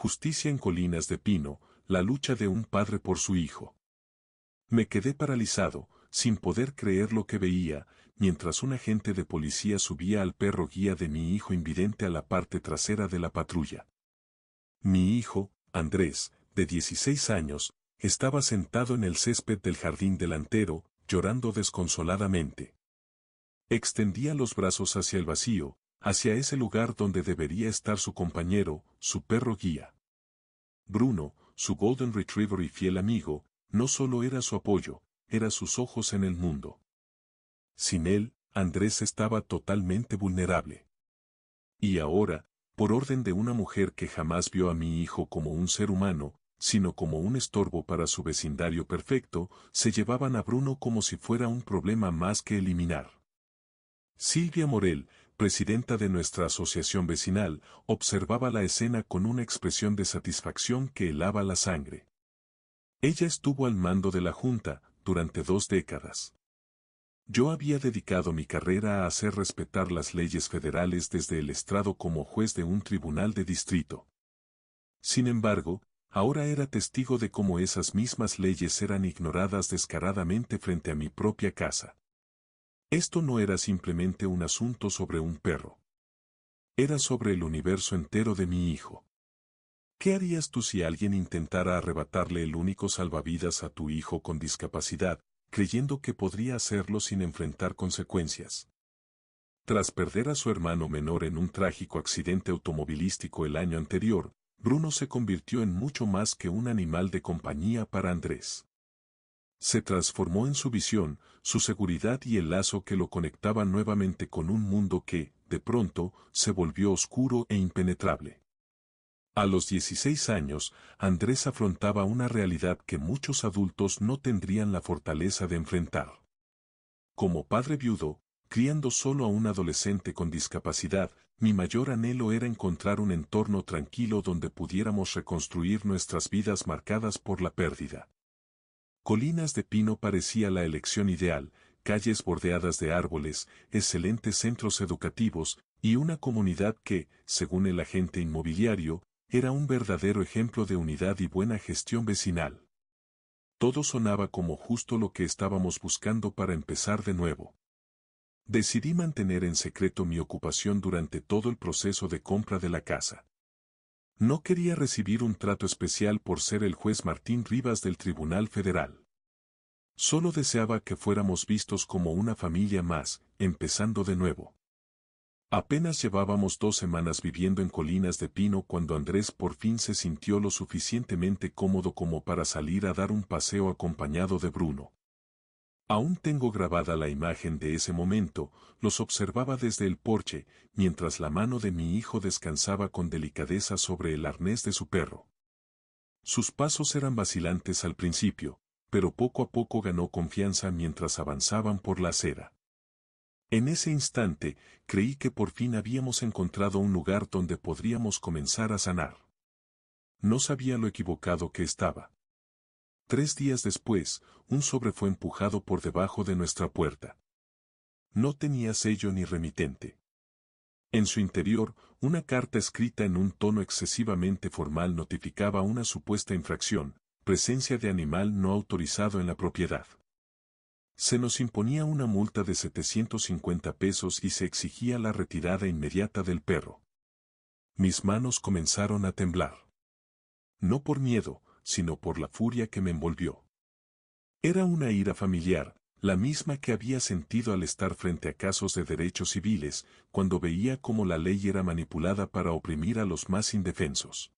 Justicia en Colinas de Pino, la lucha de un padre por su hijo. Me quedé paralizado, sin poder creer lo que veía, mientras un agente de policía subía al perro guía de mi hijo invidente a la parte trasera de la patrulla. Mi hijo, Andrés, de 16 años, estaba sentado en el césped del jardín delantero, llorando desconsoladamente. Extendía los brazos hacia el vacío, hacia ese lugar donde debería estar su compañero, su perro guía. Bruno, su Golden Retriever y fiel amigo, no solo era su apoyo, era sus ojos en el mundo. Sin él, Andrés estaba totalmente vulnerable. Y ahora, por orden de una mujer que jamás vio a mi hijo como un ser humano, sino como un estorbo para su vecindario perfecto, se llevaban a Bruno como si fuera un problema más que eliminar. Silvia Morel, presidenta de nuestra asociación vecinal, observaba la escena con una expresión de satisfacción que helaba la sangre. Ella estuvo al mando de la Junta durante 2 décadas. Yo había dedicado mi carrera a hacer respetar las leyes federales desde el estrado como juez de un tribunal de distrito. Sin embargo, ahora era testigo de cómo esas mismas leyes eran ignoradas descaradamente frente a mi propia casa. Esto no era simplemente un asunto sobre un perro. Era sobre el universo entero de mi hijo. ¿Qué harías tú si alguien intentara arrebatarle el único salvavidas a tu hijo con discapacidad, creyendo que podría hacerlo sin enfrentar consecuencias? Tras perder a su hermano menor en un trágico accidente automovilístico el año anterior, Bruno se convirtió en mucho más que un animal de compañía para Andrés. Se transformó en su visión, su seguridad y el lazo que lo conectaba nuevamente con un mundo que, de pronto, se volvió oscuro e impenetrable. A los 16 años, Andrés afrontaba una realidad que muchos adultos no tendrían la fortaleza de enfrentar. Como padre viudo, criando solo a un adolescente con discapacidad, mi mayor anhelo era encontrar un entorno tranquilo donde pudiéramos reconstruir nuestras vidas marcadas por la pérdida. Colinas de Pino parecía la elección ideal, calles bordeadas de árboles, excelentes centros educativos, y una comunidad que, según el agente inmobiliario, era un verdadero ejemplo de unidad y buena gestión vecinal. Todo sonaba como justo lo que estábamos buscando para empezar de nuevo. Decidí mantener en secreto mi ocupación durante todo el proceso de compra de la casa. No quería recibir un trato especial por ser el juez Martín Rivas del Tribunal Federal. Solo deseaba que fuéramos vistos como una familia más, empezando de nuevo. Apenas llevábamos 2 semanas viviendo en Colinas de Pino cuando Andrés por fin se sintió lo suficientemente cómodo como para salir a dar un paseo acompañado de Bruno. Aún tengo grabada la imagen de ese momento, los observaba desde el porche, mientras la mano de mi hijo descansaba con delicadeza sobre el arnés de su perro. Sus pasos eran vacilantes al principio, pero poco a poco ganó confianza mientras avanzaban por la acera. En ese instante, creí que por fin habíamos encontrado un lugar donde podríamos comenzar a sanar. No sabía lo equivocado que estaba. 3 días después, un sobre fue empujado por debajo de nuestra puerta. No tenía sello ni remitente. En su interior, una carta escrita en un tono excesivamente formal notificaba una supuesta infracción, presencia de animal no autorizado en la propiedad. Se nos imponía una multa de 750 pesos y se exigía la retirada inmediata del perro. Mis manos comenzaron a temblar. No por miedo, sino por la furia que me envolvió. Era una ira familiar, la misma que había sentido al estar frente a casos de derechos civiles, cuando veía cómo la ley era manipulada para oprimir a los más indefensos.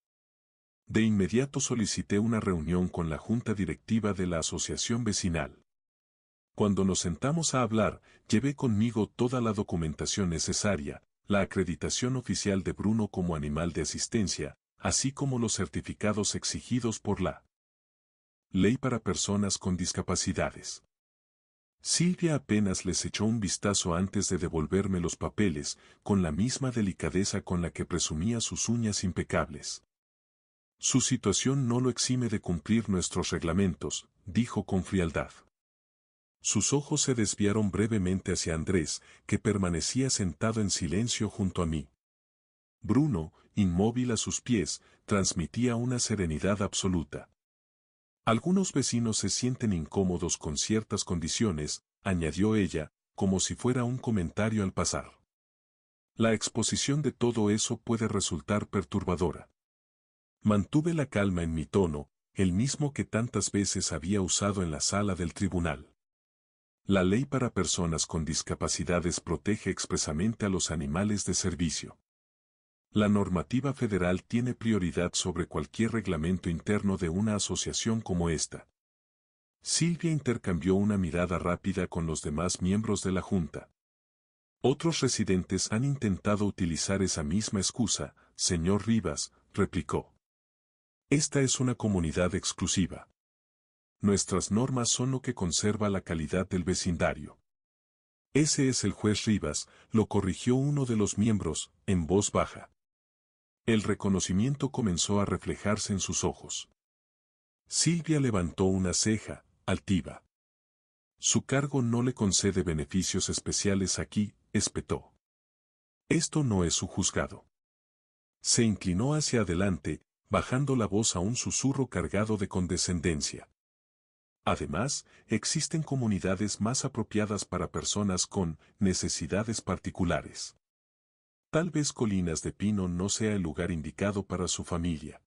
De inmediato solicité una reunión con la junta directiva de la asociación vecinal. Cuando nos sentamos a hablar, llevé conmigo toda la documentación necesaria, la acreditación oficial de Bruno como animal de asistencia, así como los certificados exigidos por la Ley para Personas con Discapacidades. Silvia apenas les echó un vistazo antes de devolverme los papeles, con la misma delicadeza con la que presumía sus uñas impecables. Su situación no lo exime de cumplir nuestros reglamentos, dijo con frialdad. Sus ojos se desviaron brevemente hacia Andrés, que permanecía sentado en silencio junto a mí. Bruno, inmóvil a sus pies, transmitía una serenidad absoluta. Algunos vecinos se sienten incómodos con ciertas condiciones, añadió ella, como si fuera un comentario al pasar. La exposición de todo eso puede resultar perturbadora. Mantuve la calma en mi tono, el mismo que tantas veces había usado en la sala del tribunal. La ley para personas con discapacidades protege expresamente a los animales de servicio. La normativa federal tiene prioridad sobre cualquier reglamento interno de una asociación como esta. Silvia intercambió una mirada rápida con los demás miembros de la Junta. Otros residentes han intentado utilizar esa misma excusa, señor Rivas, replicó. Esta es una comunidad exclusiva. Nuestras normas son lo que conserva la calidad del vecindario. Ese es el juez Rivas, lo corrigió uno de los miembros, en voz baja. El reconocimiento comenzó a reflejarse en sus ojos. Silvia levantó una ceja, altiva. Su cargo no le concede beneficios especiales aquí, espetó. Esto no es su juzgado. Se inclinó hacia adelante, bajando la voz a un susurro cargado de condescendencia. Además, existen comunidades más apropiadas para personas con necesidades particulares. Tal vez Colinas de Pino no sea el lugar indicado para su familia.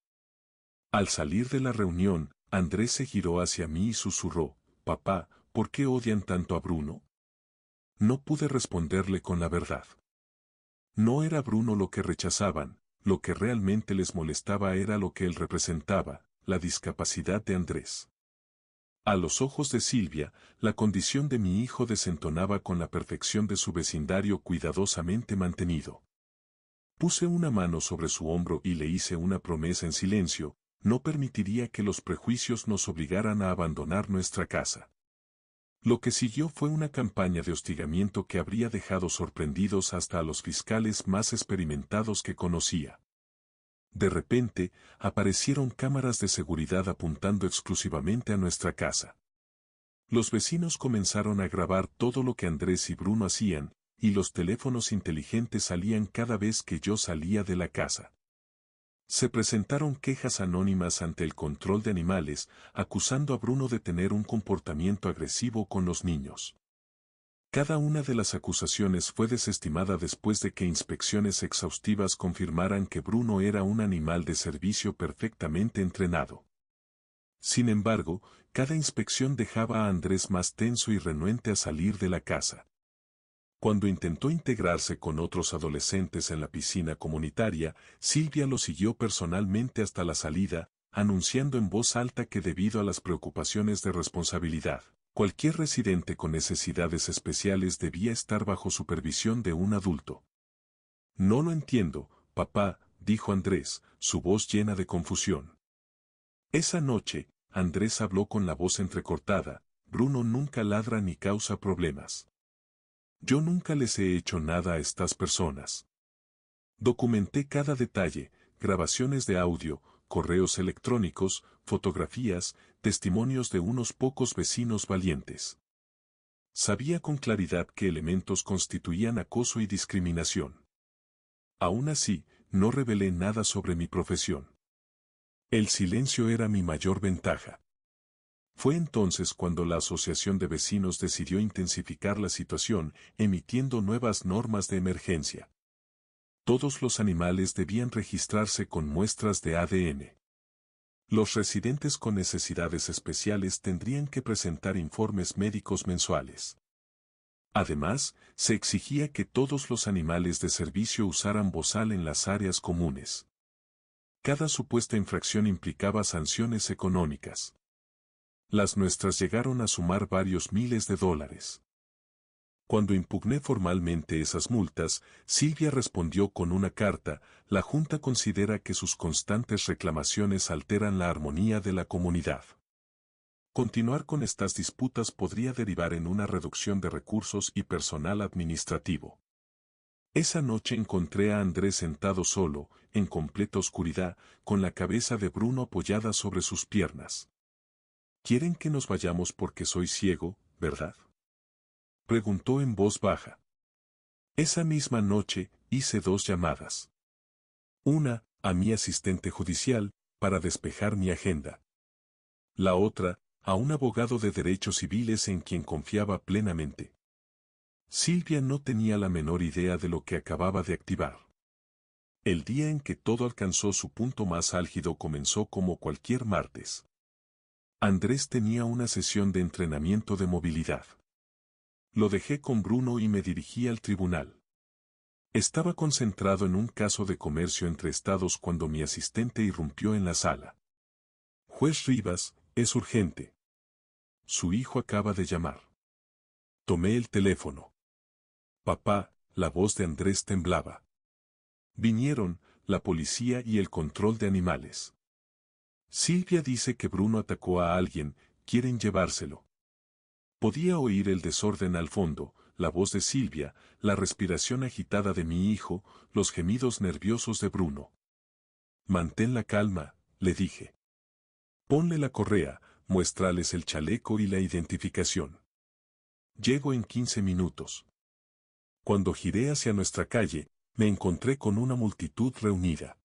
Al salir de la reunión, Andrés se giró hacia mí y susurró, «Papá, ¿por qué odian tanto a Bruno?» No pude responderle con la verdad. No era Bruno lo que rechazaban, lo que realmente les molestaba era lo que él representaba, la discapacidad de Andrés. A los ojos de Silvia, la condición de mi hijo desentonaba con la perfección de su vecindario cuidadosamente mantenido. Puse una mano sobre su hombro y le hice una promesa en silencio, no permitiría que los prejuicios nos obligaran a abandonar nuestra casa. Lo que siguió fue una campaña de hostigamiento que habría dejado sorprendidos hasta a los fiscales más experimentados que conocía. De repente, aparecieron cámaras de seguridad apuntando exclusivamente a nuestra casa. Los vecinos comenzaron a grabar todo lo que Andrés y Bruno hacían, y los teléfonos inteligentes salían cada vez que yo salía de la casa. Se presentaron quejas anónimas ante el control de animales, acusando a Bruno de tener un comportamiento agresivo con los niños. Cada una de las acusaciones fue desestimada después de que inspecciones exhaustivas confirmaran que Bruno era un animal de servicio perfectamente entrenado. Sin embargo, cada inspección dejaba a Andrés más tenso y renuente a salir de la casa. Cuando intentó integrarse con otros adolescentes en la piscina comunitaria, Silvia lo siguió personalmente hasta la salida, anunciando en voz alta que debido a las preocupaciones de responsabilidad, cualquier residente con necesidades especiales debía estar bajo supervisión de un adulto. No lo entiendo, papá, dijo Andrés, su voz llena de confusión. Esa noche, Andrés habló con la voz entrecortada, Bruno nunca ladra ni causa problemas. Yo nunca les he hecho nada a estas personas. Documenté cada detalle, grabaciones de audio, correos electrónicos, fotografías, testimonios de unos pocos vecinos valientes. Sabía con claridad qué elementos constituían acoso y discriminación. Aún así, no revelé nada sobre mi profesión. El silencio era mi mayor ventaja. Fue entonces cuando la Asociación de Vecinos decidió intensificar la situación, emitiendo nuevas normas de emergencia. Todos los animales debían registrarse con muestras de ADN. Los residentes con necesidades especiales tendrían que presentar informes médicos mensuales. Además, se exigía que todos los animales de servicio usaran bozal en las áreas comunes. Cada supuesta infracción implicaba sanciones económicas. Las nuestras llegaron a sumar varios miles de dólares. Cuando impugné formalmente esas multas, Silvia respondió con una carta, la Junta considera que sus constantes reclamaciones alteran la armonía de la comunidad. Continuar con estas disputas podría derivar en una reducción de recursos y personal administrativo. Esa noche encontré a Andrés sentado solo, en completa oscuridad, con la cabeza de Bruno apoyada sobre sus piernas. «¿Quieren que nos vayamos porque soy ciego, verdad?», preguntó en voz baja. Esa misma noche, hice 2 llamadas. Una, a mi asistente judicial, para despejar mi agenda. La otra, a un abogado de derechos civiles en quien confiaba plenamente. Silvia no tenía la menor idea de lo que acababa de activar. El día en que todo alcanzó su punto más álgido comenzó como cualquier martes. Andrés tenía una sesión de entrenamiento de movilidad. Lo dejé con Bruno y me dirigí al tribunal. Estaba concentrado en un caso de comercio entre estados cuando mi asistente irrumpió en la sala. Juez Rivas, es urgente. Su hijo acaba de llamar. Tomé el teléfono. Papá, la voz de Andrés temblaba. Vinieron, la policía y el control de animales. Silvia dice que Bruno atacó a alguien, quieren llevárselo. Podía oír el desorden al fondo, la voz de Silvia, la respiración agitada de mi hijo, los gemidos nerviosos de Bruno. Mantén la calma, le dije. Ponle la correa, muéstrales el chaleco y la identificación. Llego en 15 minutos. Cuando giré hacia nuestra calle, me encontré con una multitud reunida.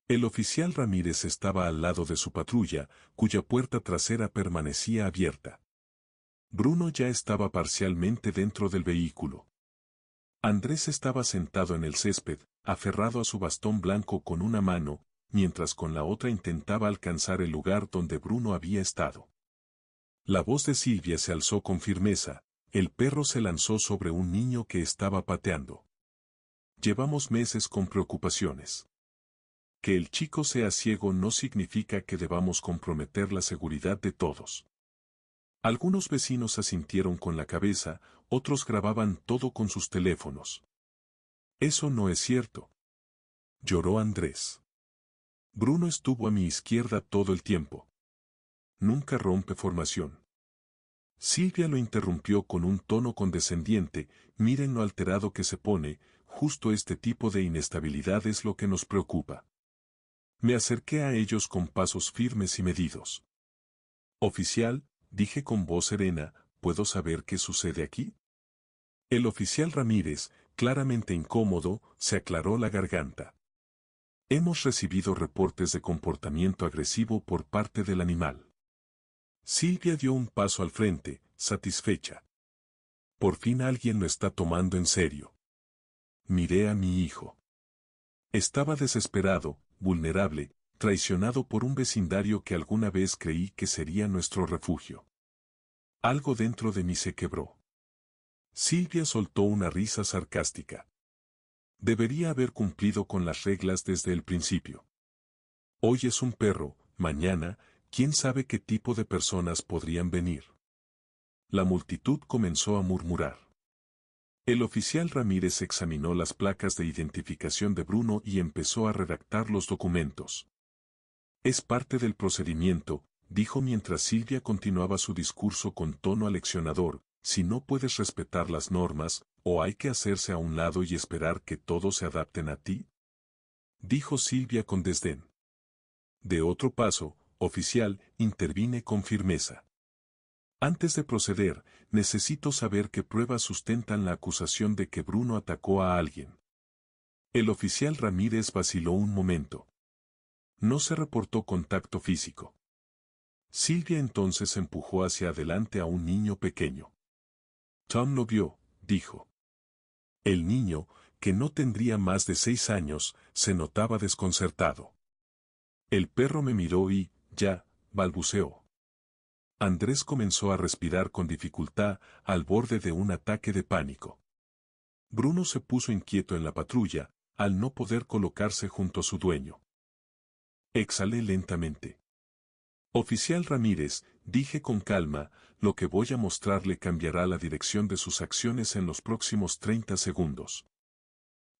El oficial Ramírez estaba al lado de su patrulla, cuya puerta trasera permanecía abierta. Bruno ya estaba parcialmente dentro del vehículo. Andrés estaba sentado en el césped, aferrado a su bastón blanco con una mano, mientras con la otra intentaba alcanzar el lugar donde Bruno había estado. La voz de Silvia se alzó con firmeza, el perro se lanzó sobre un niño que estaba pateando. Llevamos meses con preocupaciones. Que el chico sea ciego no significa que debamos comprometer la seguridad de todos. Algunos vecinos asintieron con la cabeza, otros grababan todo con sus teléfonos. Eso no es cierto. Lloró Andrés. Bruno estuvo a mi izquierda todo el tiempo. Nunca rompe formación. Silvia lo interrumpió con un tono condescendiente, miren lo alterado que se pone, justo este tipo de inestabilidad es lo que nos preocupa. Me acerqué a ellos con pasos firmes y medidos. Oficial, dije con voz serena, ¿puedo saber qué sucede aquí? El oficial Ramírez, claramente incómodo, se aclaró la garganta. Hemos recibido reportes de comportamiento agresivo por parte del animal. Silvia dio un paso al frente, satisfecha. Por fin alguien lo está tomando en serio. Miré a mi hijo. Estaba desesperado, vulnerable, traicionado por un vecindario que alguna vez creí que sería nuestro refugio. Algo dentro de mí se quebró. Silvia soltó una risa sarcástica. Debería haber cumplido con las reglas desde el principio. Hoy es un perro, mañana, quién sabe qué tipo de personas podrían venir. La multitud comenzó a murmurar. El oficial Ramírez examinó las placas de identificación de Bruno y empezó a redactar los documentos. Es parte del procedimiento, dijo mientras Silvia continuaba su discurso con tono aleccionador, si no puedes respetar las normas, ¿o hay que hacerse a un lado y esperar que todos se adapten a ti? Dijo Silvia con desdén. De otro paso, oficial, intervine con firmeza. Antes de proceder, necesito saber qué pruebas sustentan la acusación de que Bruno atacó a alguien. El oficial Ramírez vaciló un momento. No se reportó contacto físico. Silvia entonces empujó hacia adelante a un niño pequeño. Tom lo vio, dijo. El niño, que no tendría más de 6 años, se notaba desconcertado. El perro me miró y, ya, balbuceó. Andrés comenzó a respirar con dificultad, al borde de un ataque de pánico. Bruno se puso inquieto en la patrulla, al no poder colocarse junto a su dueño. Exhalé lentamente. Oficial Ramírez, dije con calma, lo que voy a mostrarle cambiará la dirección de sus acciones en los próximos 30 segundos.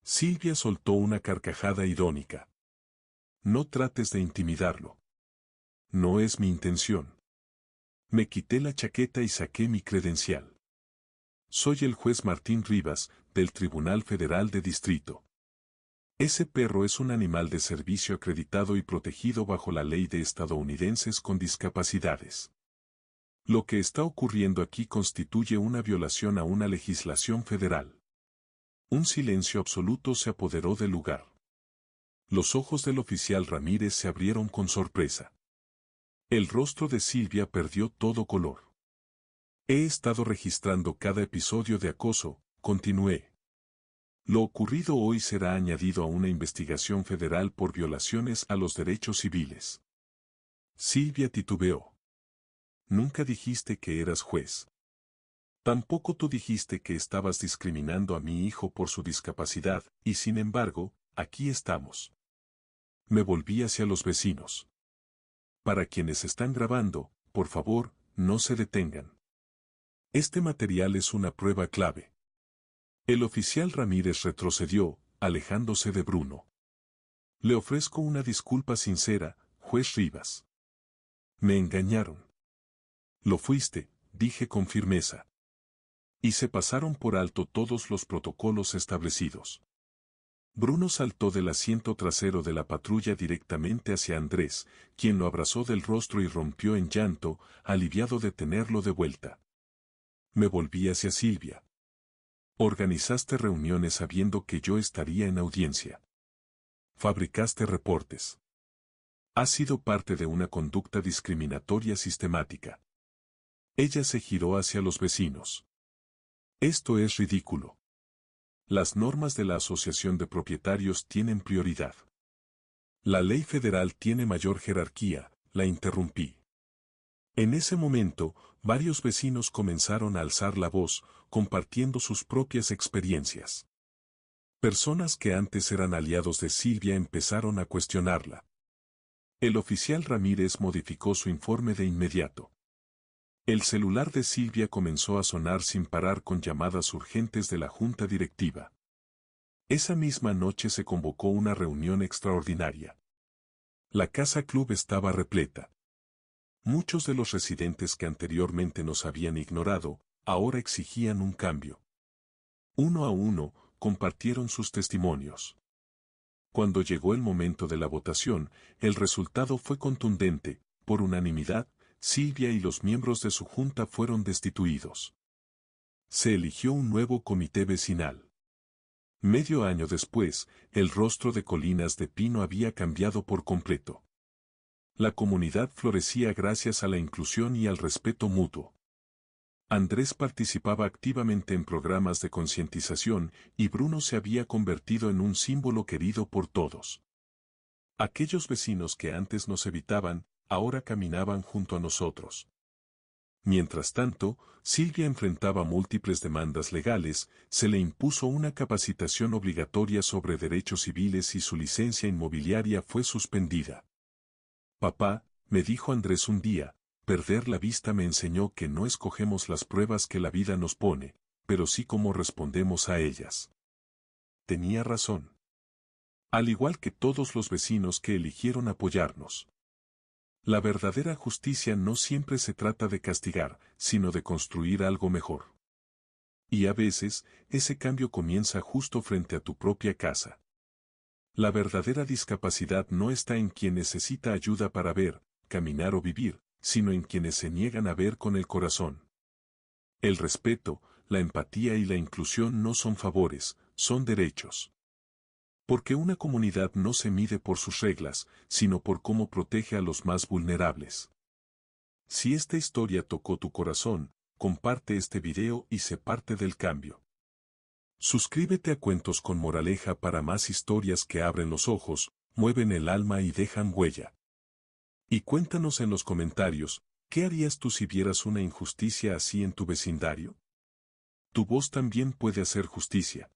Silvia soltó una carcajada irónica. No trates de intimidarlo. No es mi intención. Me quité la chaqueta y saqué mi credencial. Soy el juez Martín Rivas, del Tribunal Federal de Distrito. Ese perro es un animal de servicio acreditado y protegido bajo la ley de estadounidenses con discapacidades. Lo que está ocurriendo aquí constituye una violación a una legislación federal. Un silencio absoluto se apoderó del lugar. Los ojos del oficial Ramírez se abrieron con sorpresa. El rostro de Silvia perdió todo color. He estado registrando cada episodio de acoso, continué. Lo ocurrido hoy será añadido a una investigación federal por violaciones a los derechos civiles. Silvia titubeó. Nunca dijiste que eras juez. Tampoco tú dijiste que estabas discriminando a mi hijo por su discapacidad, y sin embargo, aquí estamos. Me volví hacia los vecinos. Para quienes están grabando, por favor, no se detengan. Este material es una prueba clave. El oficial Ramírez retrocedió, alejándose de Bruno. Le ofrezco una disculpa sincera, juez Rivas. Me engañaron. Lo fuiste, dije con firmeza. Y se pasaron por alto todos los protocolos establecidos. Bruno saltó del asiento trasero de la patrulla directamente hacia Andrés, quien lo abrazó del rostro y rompió en llanto, aliviado de tenerlo de vuelta. Me volví hacia Silvia. Organizaste reuniones sabiendo que yo estaría en audiencia. Fabricaste reportes. Has sido parte de una conducta discriminatoria sistemática. Ella se giró hacia los vecinos. Esto es ridículo. Las normas de la Asociación de Propietarios tienen prioridad. La ley federal tiene mayor jerarquía, la interrumpí. En ese momento, varios vecinos comenzaron a alzar la voz, compartiendo sus propias experiencias. Personas que antes eran aliados de Silvia empezaron a cuestionarla. El oficial Ramírez modificó su informe de inmediato. El celular de Silvia comenzó a sonar sin parar con llamadas urgentes de la junta directiva. Esa misma noche se convocó una reunión extraordinaria. La casa club estaba repleta. Muchos de los residentes que anteriormente nos habían ignorado, ahora exigían un cambio. Uno a uno, compartieron sus testimonios. Cuando llegó el momento de la votación, el resultado fue contundente, por unanimidad, Silvia y los miembros de su junta fueron destituidos. Se eligió un nuevo comité vecinal. Medio año después, el rostro de Colinas de Pino había cambiado por completo. La comunidad florecía gracias a la inclusión y al respeto mutuo. Andrés participaba activamente en programas de concientización y Bruno se había convertido en un símbolo querido por todos. Aquellos vecinos que antes nos evitaban, ahora caminaban junto a nosotros. Mientras tanto, Silvia enfrentaba múltiples demandas legales, se le impuso una capacitación obligatoria sobre derechos civiles y su licencia inmobiliaria fue suspendida. Papá, me dijo Andrés un día, perder la vista me enseñó que no escogemos las pruebas que la vida nos pone, pero sí cómo respondemos a ellas. Tenía razón. Al igual que todos los vecinos que eligieron apoyarnos. La verdadera justicia no siempre se trata de castigar, sino de construir algo mejor. Y a veces, ese cambio comienza justo frente a tu propia casa. La verdadera discapacidad no está en quien necesita ayuda para ver, caminar o vivir, sino en quienes se niegan a ver con el corazón. El respeto, la empatía y la inclusión no son favores, son derechos. Porque una comunidad no se mide por sus reglas, sino por cómo protege a los más vulnerables. Si esta historia tocó tu corazón, comparte este video y sé parte del cambio. Suscríbete a Cuentos con Moraleja para más historias que abren los ojos, mueven el alma y dejan huella. Y cuéntanos en los comentarios, ¿qué harías tú si vieras una injusticia así en tu vecindario? Tu voz también puede hacer justicia.